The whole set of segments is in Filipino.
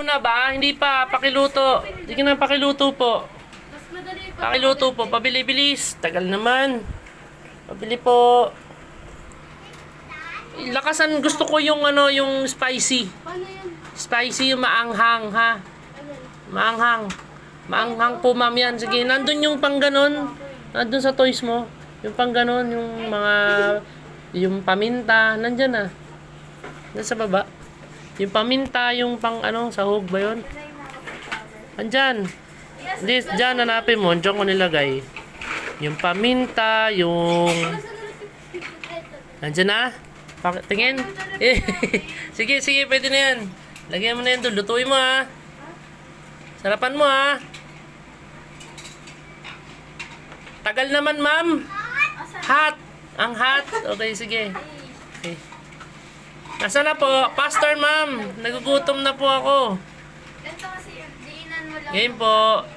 Na ba? Hindi pa. Pakiluto. Hindi ka na pakiluto po. Mas madali pa. Pakiluto po. Pabili-bilis. Tagal naman. Pabili po. Lakasan. Gusto ko yung ano, yung spicy. Paano yan? Spicy yung maanghang, ha? Ano? Maanghang. Maanghang po, ma'am, yan. Sige, nandun yung pang ganon. Nandun sa toys mo. Yung pang ganon, yung mga... Yung paminta. Nandyan na. Nandun sa baba. Yung paminta, yung pang ano, sahog ba yun? Andyan. Hindi, dyan, hanapin mo. Diyan ko nilagay. Yung paminta, yung... Nandyan na? Tingin? Eh, sige, sige, pwede na yan. Lagyan mo na yan doon. Lutuin mo, ha. Sarapan mo, ha. Tagal naman, ma'am. Hot. Ang hot. Okay, sige. Okay. Nasaan na po? Pastor, ma'am. Nagugutom na po ako. Ganito kasi yun. Diinan mo lang. Game po.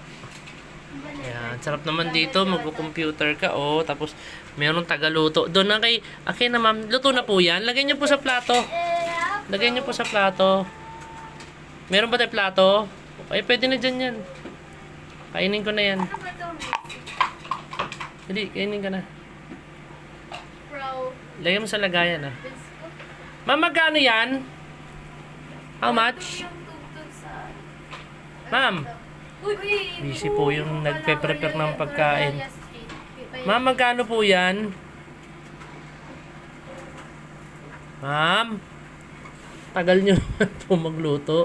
Ayan, sarap naman dito. Mag-computer ka, oh. Tapos, mayroong tagaluto. Doon na kay... Okay na, ma'am. Luto na po yan. Lagyan niyo po sa plato. Lagyan niyo po sa plato. Meron ba tayo plato? Ay, pwede na dyan yan. Kainin ko na yan. Ano ba ito? Hindi, kainin ka na. Pro. Lagyan mo sa lagayan, ah. Biscuit. Ma'am, magkano yan? How much? Yung tugtog sa... Ma'am, Uy! busy po yung nagpe-prepare ng pagkain. Ma'am, magkano po yan? Ma'am, tagal nyo naman po magluto.